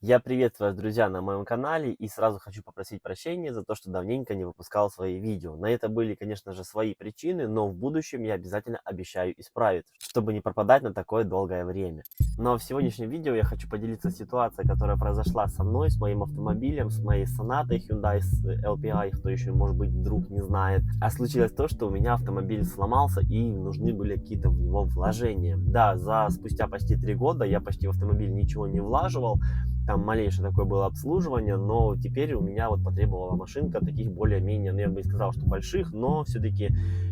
Я приветствую вас, друзья, на моем канале и сразу хочу попросить прощения за то, что давненько не выпускал свои видео. На это были, конечно же, свои причины, но в будущем я обязательно обещаю исправить, чтобы не пропадать на такое долгое время. Но в сегодняшнем видео я хочу поделиться ситуацией, которая произошла со мной, с моим автомобилем, с моей Сонатой Hyundai LPI, кто еще, может быть, вдруг не знает. А случилось то, что у меня автомобиль сломался и нужны были какие-то в него вложения. Да, спустя почти 3 года я почти в автомобиль ничего не влаживал, там малейшее такое было обслуживание, но теперь у меня вот потребовала машинка таких более-менее, ну, я бы не сказал, что больших, но все-таки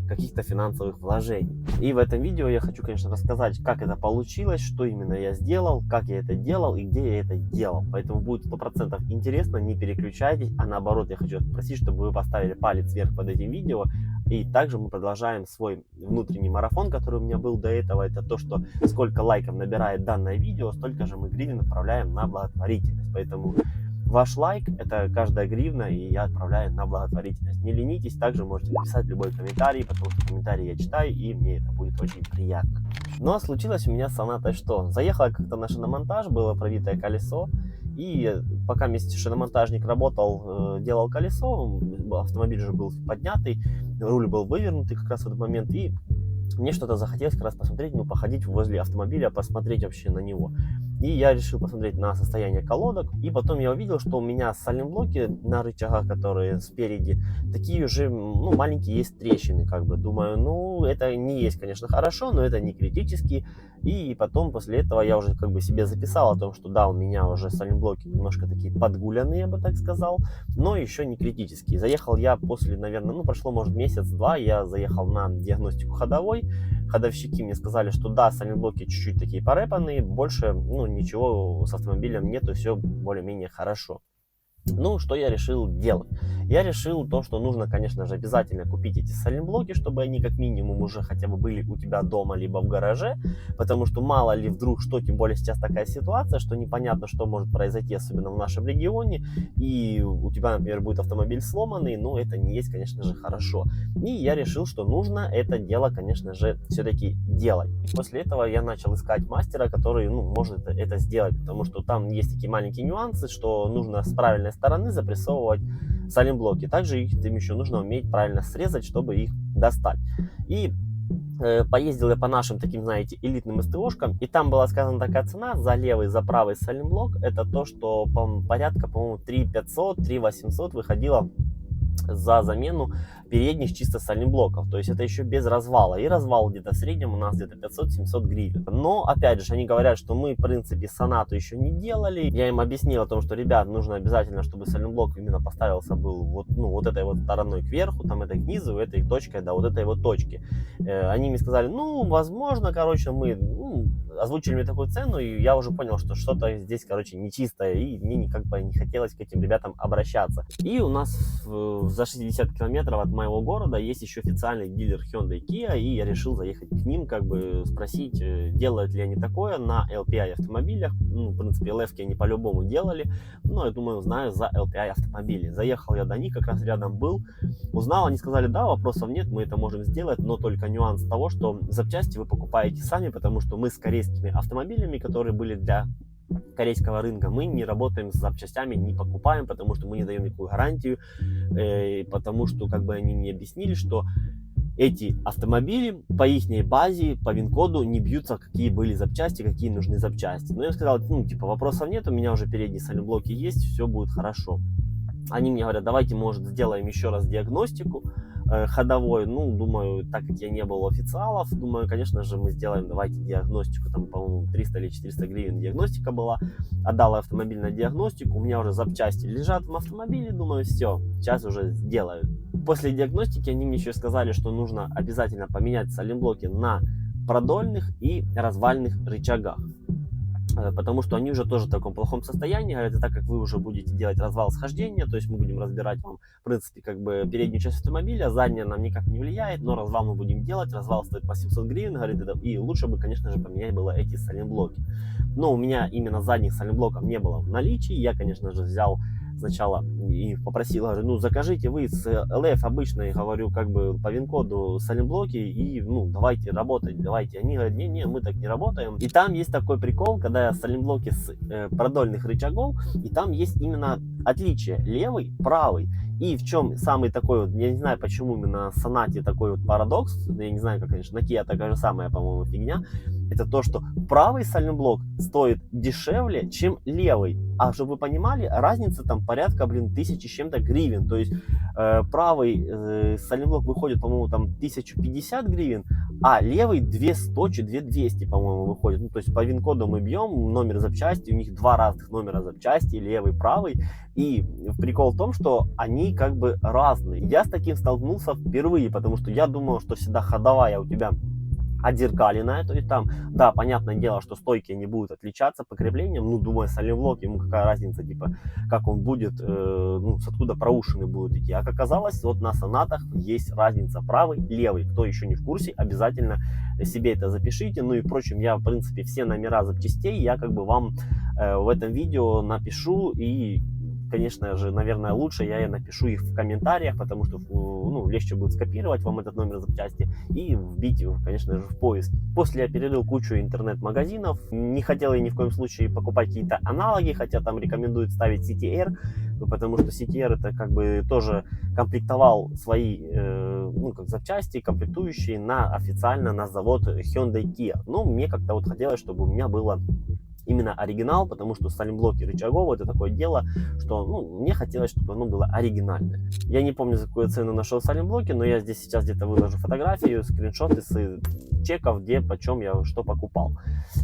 каких-то финансовых вложений. И в этом видео я хочу, конечно, рассказать, как это получилось, что именно я сделал, как я это делал и где я это делал. Поэтому будет 100% интересно, не переключайтесь, а наоборот, я хочу просить, чтобы вы поставили палец вверх под этим видео. И также мы продолжаем свой внутренний марафон, который у меня был до этого. Это то, что сколько лайков набирает данное видео, столько же мы гривен отправляем на благотворительность. Поэтому ваш лайк — это каждая гривна, и я отправляю на благотворительность. Не ленитесь, также можете написать любой комментарий, потому что комментарии я читаю, и мне это будет очень приятно. Но случилось у меня с Сонатой что? Заехала как-то на шиномонтаж, было пробитое колесо, и пока вместе шиномонтажник работал, делал колесо, автомобиль же был поднятый, руль был вывернутый как раз в этот момент, и мне что-то захотелось как раз посмотреть, ну, походить возле автомобиля, посмотреть вообще на него. И я решил посмотреть на состояние колодок. И потом я увидел, что у меня сайлентблоки на рычагах, которые спереди, такие уже, ну, маленькие есть трещины, как бы. Думаю, ну, это не есть, конечно, хорошо, но это не критически. И потом после этого я уже как бы себе записал о том, что да, у меня уже сайлентблоки немножко такие подгуленные, я бы так сказал, но еще не критические. Заехал я после, наверное, ну, прошло, может, месяц-два, я заехал на диагностику ходовой. Ходовщики мне сказали, что да, сайлентблоки чуть-чуть такие порепанные, больше, ну, ничего с автомобилем нету, все более-менее хорошо. Ну, что я решил делать? Я решил то, что нужно, конечно же, обязательно купить эти сайлентблоки, чтобы они как минимум уже хотя бы были у тебя дома, либо в гараже, потому что мало ли вдруг что, тем более сейчас такая ситуация, что непонятно, что может произойти, особенно в нашем регионе, и у тебя, например, будет автомобиль сломанный, но это не есть, конечно же, хорошо. И я решил, что нужно это дело, конечно же, все-таки делать. И после этого я начал искать мастера, который, ну, может это сделать, потому что там есть такие маленькие нюансы, что нужно с правильной стороны запрессовывать сайлентблоки. Также их еще нужно уметь правильно срезать, чтобы их достать. И поездил я по нашим таким, знаете, элитным СТОшкам, и там была сказана такая цена за левый, за правый сайлентблок. Это то, что порядка, по-моему, 3500, 3800 выходило за замену передних чисто сайлентблоков. То есть это еще без развала. И развал где-то в среднем у нас где-то 500-700 гривен. Но опять же, они говорят, что мы в принципе Сонату еще не делали. Я им объяснил о том, что, ребят, нужно обязательно, чтобы сайлентблок именно поставился был вот, ну, вот этой вот стороной кверху, там этой к низу, этой точкой до вот этой вот точки. Они мне сказали, ну, возможно, короче, мы, ну, озвучили мне такую цену, и я уже понял, что что-то здесь, короче, нечистое, и мне как бы не хотелось к этим ребятам обращаться. И у нас за 60 километров от моего города есть еще официальный дилер Hyundai Kia, и я решил заехать к ним, как бы спросить, делают ли они такое на LPI автомобилях. Ну, в принципе, LF-ки они по-любому делали, но я думаю, знаю за LPI автомобили. Заехал я до них, как раз рядом был, узнал, они сказали, да, вопросов нет, мы это можем сделать, но только нюанс того, что запчасти вы покупаете сами, потому что мы с корейскими автомобилями, которые были для корейского рынка, мы не работаем с запчастями, не покупаем, потому что мы не даем никакую гарантию, потому что как бы они мне объяснили, что эти автомобили по их базе, по ВИН-коду не бьются, какие были запчасти, какие нужны запчасти. Но я сказал, ну, типа, вопросов нет, у меня уже передние сайлентблоки есть, все будет хорошо. Они мне говорят, давайте, может, сделаем еще раз диагностику ходовой. Ну, думаю, так как я не был у официалов, думаю, конечно же, мы сделаем, давайте диагностику, там, по-моему, 300 или 400 гривен диагностика была. Отдал автомобиль на диагностику, у меня уже запчасти лежат в автомобиле, думаю, все, сейчас уже сделаю. После диагностики они мне еще сказали, что нужно обязательно поменять сайлентблоки на продольных и развальных рычагах, потому что они уже тоже в таком плохом состоянии. Говорят, так как вы уже будете делать развал схождения, то есть мы будем разбирать вам, в принципе, как бы переднюю часть автомобиля, задняя нам никак не влияет, но развал мы будем делать, развал стоит по 700 гривен, говорит, и лучше бы, конечно же, поменять было эти сайлентблоки. Но у меня именно задних сайлентблоков не было в наличии, я, конечно же, взял сначала и попросил, говорю, ну закажите вы с LF обычной, говорю, как бы по вин-коду саленблоки и, ну, давайте работать, давайте. Они говорят, не-не, мы так не работаем. И там есть такой прикол, когда я саленблоки с продольных рычагов, и там есть именно отличие левый, правый. И в чем самый такой вот, я не знаю, почему именно в Sonata такой вот парадокс, я не знаю, как, конечно, на Kia такая же самая, по-моему, фигня, это то, что правый сайлентблок стоит дешевле, чем левый. А чтобы вы понимали, разница там порядка, 1000 с чем-то гривен. То есть правый сайлентблок выходит, по-моему, там 1050 гривен, а левый 200, 2200, по-моему, выходит. Ну, то есть по вин-коду мы бьем номер запчасти, у них два разных номера запчасти, левый, правый. И прикол в том, что они как бы разные. Я с таким столкнулся впервые, потому что я думал, что всегда ходовая у тебя отзеркаленная, то есть там, да, понятное дело, что стойки не будут отличаться по креплениям, ну, думаю, саленблок, ему какая разница, типа, как он будет, ну, с откуда проушины будут идти, а как оказалось, вот на Сонатах есть разница правый, левый, кто еще не в курсе, обязательно себе это запишите, ну и, впрочем, я, в принципе, все номера запчастей, я как бы вам в этом видео напишу и... Конечно же, наверное, лучше я напишу их в комментариях, потому что, ну, легче будет скопировать вам этот номер запчасти и вбить его, конечно же, в поиск. После я перерыл кучу интернет-магазинов, не хотел я ни в коем случае покупать какие-то аналоги, хотя там рекомендуют ставить CTR, потому что CTR это как бы тоже комплектовал свои, ну, как запчасти, комплектующие официально на завод Hyundai Kia. Ну, мне как-то вот хотелось, чтобы у меня было именно оригинал, потому что саленблоки рычагов это такое дело, что, ну, мне хотелось, чтобы оно было оригинальное. Я не помню, за какую цену нашел саленблоки, но я здесь сейчас где-то выложу фотографию, скриншоты с чеков, где, почем я что покупал.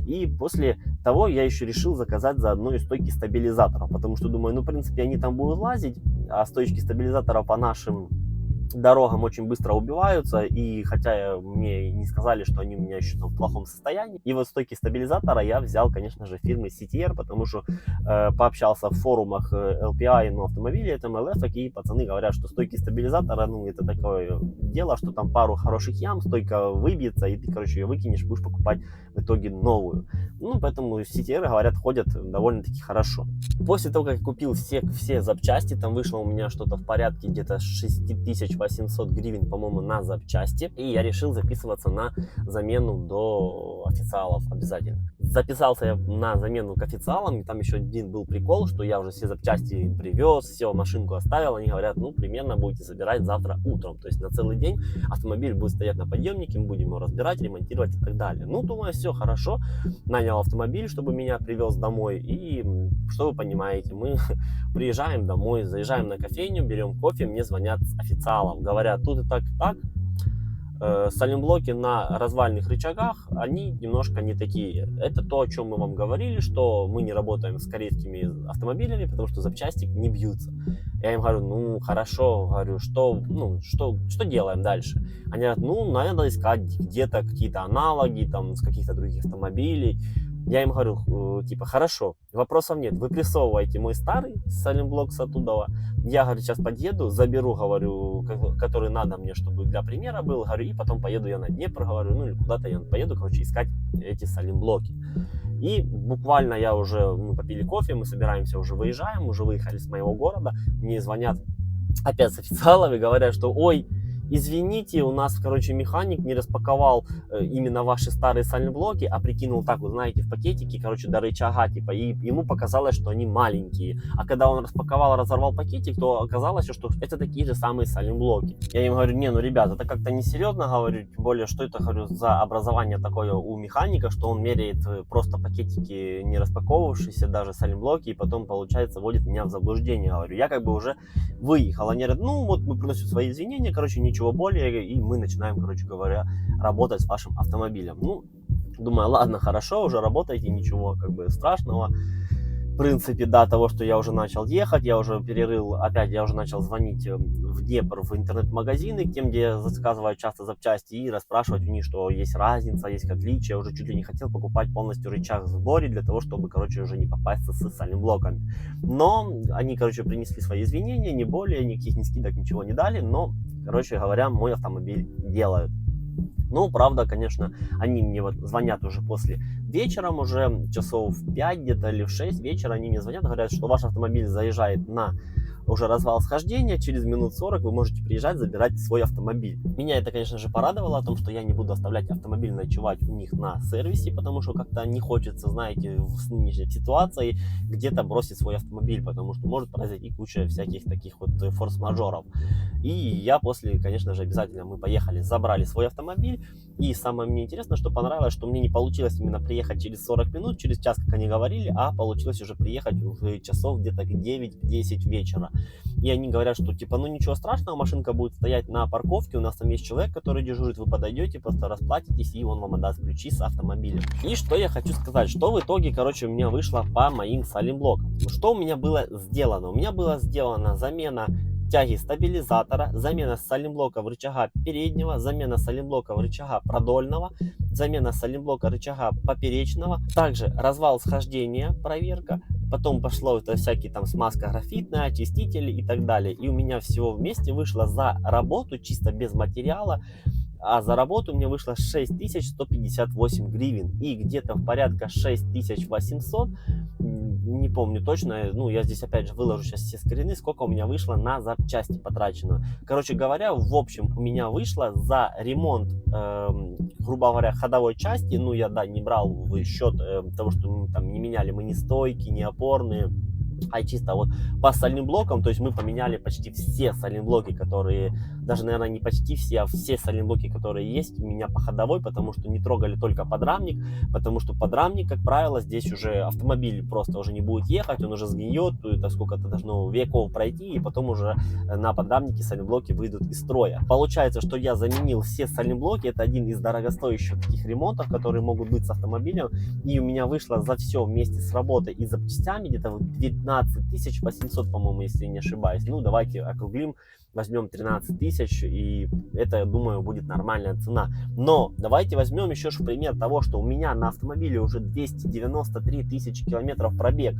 И после того я еще решил заказать заодно и стойки стабилизаторов, потому что думаю, ну, в принципе, они там будут лазить, а стойки стабилизаторов по нашим дорогам очень быстро убиваются, и хотя мне не сказали, что они у меня еще там в плохом состоянии. И вот стойки стабилизатора я взял, конечно же, фирмы CTR, потому что пообщался в форумах LPI на автомобиле, там LF, и пацаны говорят, что стойки стабилизатора, ну, это такое дело, что там пару хороших ям, стойка выбьется, и ты, короче, ее выкинешь, будешь покупать в итоге новую. Ну, поэтому CTR, говорят, ходят довольно-таки хорошо. После того, как я купил все запчасти, там вышло у меня что-то в порядке где-то 6800 гривен, по-моему, на запчасти. И я решил записываться на замену до официалов обязательно. Записался я на замену к официалам, и там еще один был прикол, что я уже все запчасти привез, все, машинку оставил. Они говорят, ну, примерно будете забирать завтра утром. То есть на целый день автомобиль будет стоять на подъемнике, мы будем его разбирать, ремонтировать и так далее. Ну, думаю, все хорошо. Нанял автомобиль, чтобы меня привез домой. И, что вы понимаете, мы приезжаем домой, заезжаем на кофейню, берем кофе, мне звонят с официалом. Говорят, тут и так, саленблоки на развальных рычагах, они немножко не такие. Это то, о чем мы вам говорили, что мы не работаем с корейскими автомобилями, потому что запчасти не бьются. Я им говорю, ну, хорошо, говорю, что делаем дальше? Они говорят, ну, надо искать где-то какие-то аналоги, там, с каких-то других автомобилей. Я им говорю, типа, хорошо, вопросов нет, вы прессовываете мой старый саленблок с оттуда, я, говорю, сейчас подъеду, заберу, говорю, который надо мне, чтобы для примера был, говорю, и потом поеду я на Днепр, говорю, ну или куда-то я поеду, короче, искать эти саленблоки. И буквально я уже, мы попили кофе, мы собираемся, уже выезжаем, уже выехали с моего города, мне звонят опять с официалов и говорят, что, ой, извините, у нас, короче, механик не распаковал именно ваши старые саленблоки, а прикинул так, вот знаете, в пакетике, короче, до рычага, типа, и ему показалось, что они маленькие. А когда он распаковал, разорвал пакетик, то оказалось, что это такие же самые саленблоки. Я им говорю, не, ну, ребят, это как-то несерьезно, говорю, тем более, что это, говорю, за образование такое у механика, что он меряет просто пакетики, не распаковывавшиеся, даже саленблоки, и потом, получается, вводит меня в заблуждение, говорю. Я как бы уже выехал. Они говорят, ну, вот мы приносим свои извинения, короче, ничего более, и мы начинаем, короче говоря, работать с вашим автомобилем. Ну, думаю, ладно, хорошо, уже работаете, ничего как бы страшного. В принципе, до того, что я уже начал ехать, я уже перерыл, опять я уже начал звонить в Днепр, в интернет-магазины, тем, где я заказываю часто запчасти, и расспрашивать у них, что есть разница, есть отличия. Я уже чуть ли не хотел покупать полностью рычаг в сборе, для того, чтобы, короче, уже не попасться с саленблоками. Но они, короче, принесли свои извинения, не более, никаких ни скидок, ничего не дали, но, короче говоря, мой автомобиль делают. Ну, правда, конечно, они мне вот звонят уже после вечером, уже часов в 5 где-то или в 6 вечера они мне звонят, говорят, что ваш автомобиль заезжает на уже развал схождения, через минут 40 вы можете приезжать, забирать свой автомобиль. Меня это, конечно же, порадовало о том, что я не буду оставлять автомобиль ночевать у них на сервисе, потому что как-то не хочется, знаете, в нынешней ситуации где-то бросить свой автомобиль, потому что может произойти куча всяких таких вот форс-мажоров. И я после, конечно же, обязательно мы поехали, забрали свой автомобиль. И самое мне интересное, что понравилось, что мне не получилось именно приехать через 40 минут, через час, как они говорили, а получилось уже приехать в часов где-то к 9-10 вечера. И они говорят, что типа, ну ничего страшного, машинка будет стоять на парковке, у нас там есть человек, который дежурит, вы подойдете, просто расплатитесь, и он вам отдаст ключи с автомобиля. И что я хочу сказать, что в итоге, короче, у меня вышло по моим салимблокам. Что у меня было сделано? У меня была сделана замена тяги стабилизатора, замена салимблоков рычага переднего, замена салимблоков рычага продольного, замена салимблока рычага поперечного, также развал схождения, проверка, потом пошло это всякие там смазка графитная, очистители и так далее. И у меня всего вместе вышло за работу, чисто без материала, а за работу мне вышло 6158 гривен и где-то в порядка 6800, не помню точно, ну я здесь опять же выложу сейчас все скрины, сколько у меня вышло на запчасти потрачено. Короче говоря, в общем у меня вышло за ремонт, грубо говоря, ходовой части, ну я да не брал в счет того, что мы там не меняли мы ни стойки, ни опорные, а чисто вот по сайлентблокам, то есть мы поменяли почти все сайлентблоки, которые, даже, наверное, не почти все, а все сайлентблоки, которые есть у меня по ходовой, потому что не трогали только подрамник, потому что подрамник, как правило, здесь уже автомобиль просто уже не будет ехать, он уже сгниет, это сколько-то должно веков пройти, и потом уже на подрамнике сайлентблоки выйдут из строя. Получается, что я заменил все сайлентблоки, это один из дорогостоящих таких ремонтов, которые могут быть с автомобилем, и у меня вышло за все вместе с работой и запчастями где-то 15 800, по-моему, если не ошибаюсь. Ну, давайте округлим, возьмем 13 тысяч, и это, я думаю, будет нормальная цена. Но давайте возьмем еще в пример того, что у меня на автомобиле уже 293 тысячи километров пробег.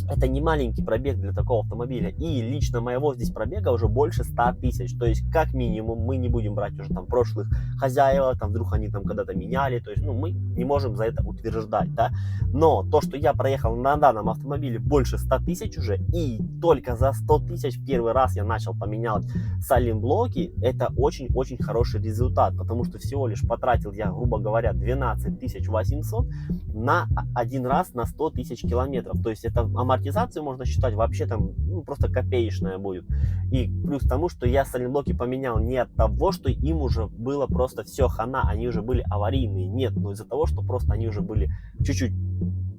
Это не маленький пробег для такого автомобиля. И лично моего здесь пробега уже больше 100 тысяч. То есть, как минимум, мы не будем брать уже там прошлых хозяев, там вдруг они там когда-то меняли. То есть, ну, мы не можем за это утверждать, да. Но то, что я проехал на данном автомобиле больше 100 тысяч уже, и только за 100 тысяч первый раз я начал поменять сайлентблоки, это очень-очень хороший результат. Потому что всего лишь потратил я, грубо говоря, 12 800 на один раз на 100 тысяч километров. То есть, это амортизацию можно считать вообще там ну, просто копеечная будет. И плюс к тому, что я сайлентблоки поменял не от того, что им уже было просто все хана, они уже были аварийные. Нет, но из-за того, что просто они уже были чуть-чуть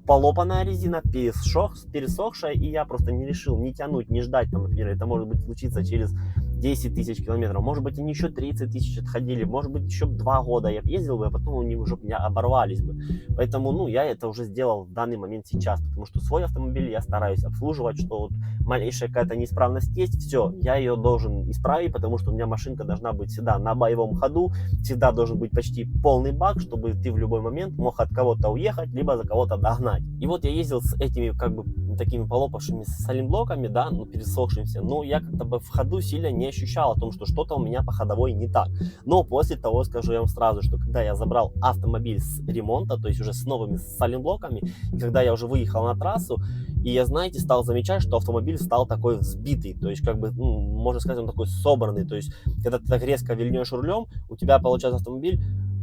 полопанная резина, пересохшая, и я просто не решил не тянуть, не ждать, там, например, это может быть случиться через 10 тысяч километров, может быть, они еще 30 тысяч отходили, может быть, еще 2 года я ездил бы, а потом они уже у меня оборвались бы. Поэтому, ну, я это уже сделал в данный момент сейчас, потому что свой автомобиль я стараюсь обслуживать, что вот малейшая какая-то неисправность есть, все, я ее должен исправить, потому что у меня машинка должна быть всегда на боевом ходу, всегда должен быть почти полный бак, чтобы ты в любой момент мог от кого-то уехать, либо за кого-то догнать. И вот я ездил с этими, как бы, такими полопавшими сайлентблоками, да, ну, пересохшимся, но я как-то бы в ходу сильно не ощущал о том, что что-то у меня по ходовой не так. Но после того, скажу я вам сразу, что когда я забрал автомобиль с ремонта, то есть уже с новыми сайлентблоками, и когда я уже выехал на трассу, и я, знаете, стал замечать, что автомобиль стал такой взбитый, то есть, как бы, ну, можно сказать, он такой собранный, то есть, когда ты так резко вильнешь рулем, у тебя, получается, автомобиль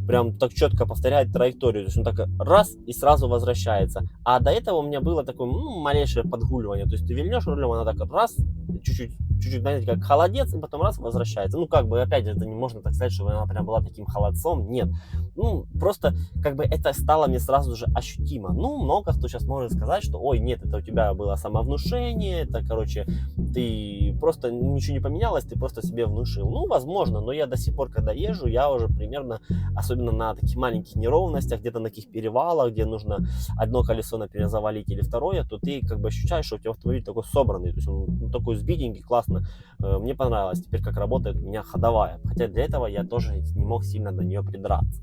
прям так четко повторяет траекторию, то есть он так раз и сразу возвращается. А до этого у меня было такое, ну, малейшее подгуливание, то есть ты вильнешь рулем, она так раз, чуть-чуть, знаете, как холодец, и потом раз возвращается. Ну, как бы, опять же, это не можно так сказать, что она прям была таким холодцом, нет. Ну, просто, как бы, это стало мне сразу же ощутимо. Ну, много кто сейчас может сказать, что, ой, нет, это у тебя было самовнушение, это, короче, ты просто ничего не поменялось, ты просто себе внушил. Ну, возможно, но я до сих пор, когда езжу, я уже примерно, особенно на таких маленьких неровностях, где-то на таких перевалах, где нужно одно колесо, например, завалить или второе, то ты, как бы, ощущаешь, что у тебя автомобиль такой собранный, то есть он такой сбитенький, классный классно. Мне понравилось теперь, как работает у меня ходовая. Хотя для этого я тоже не мог сильно до нее придраться.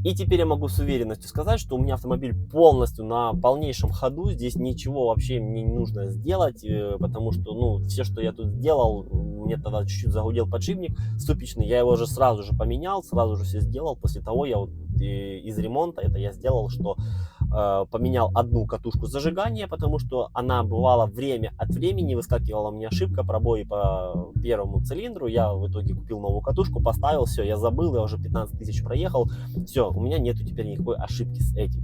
И теперь я могу с уверенностью сказать, что у меня автомобиль полностью на полнейшем ходу. Здесь ничего вообще мне не нужно сделать, потому что, ну, все, что я тут сделал, мне тогда чуть-чуть загудел подшипник ступичный, я его же сразу же поменял, сразу же все сделал. После того я вот из ремонта это я сделал, что поменял одну катушку зажигания, потому что она бывала время от времени, выскакивала у меня ошибка, пробои по первому цилиндру. Я в итоге купил новую катушку, поставил, все, я забыл, я уже 15 тысяч проехал, все, у меня нету теперь никакой ошибки с этим.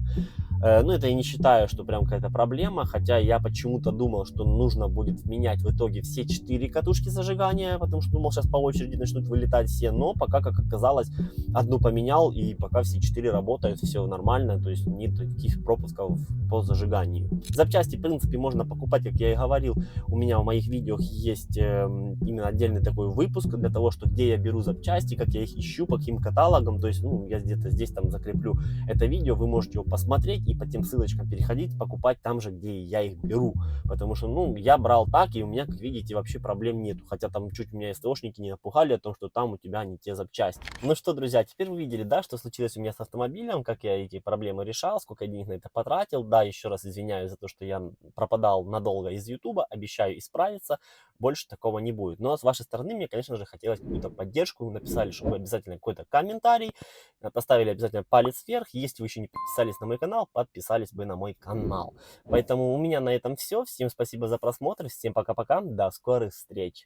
Ну, это я не считаю, что прям какая-то проблема, хотя я почему-то думал, что нужно будет менять в итоге все 4 катушки зажигания, потому что думал, сейчас по очереди начнут вылетать все, но пока, как оказалось, одну поменял, и пока все 4 работают, все нормально, то есть нет никаких пропусков по зажиганию. Запчасти, в принципе, можно покупать, как я и говорил, у меня в моих видео есть именно отдельный такой выпуск для того, что где я беру запчасти, как я их ищу, по каким каталогам, то есть, ну, я где-то здесь там закреплю это видео, вы можете его посмотреть и по тем ссылочкам переходить, покупать там же, где я их беру. Потому что, ну, я брал так, и у меня, как видите, вообще проблем нету. Хотя там чуть меня СТОшники не напугали о том, что там у тебя не те запчасти. Ну что, друзья, теперь вы видели, да, что случилось у меня с автомобилем, как я эти проблемы решал, сколько я денег на это потратил. Да, еще раз извиняюсь за то, что я пропадал надолго из Ютуба, обещаю исправиться, больше такого не будет. Но с вашей стороны мне, конечно же, хотелось какую-то поддержку. Вы написали, что вы обязательно какой-то комментарий, поставили обязательно палец вверх. Если вы еще не подписались на мой канал, подписались бы на мой канал. Поэтому у меня на этом все. Всем спасибо за просмотр. Всем пока-пока. До скорых встреч.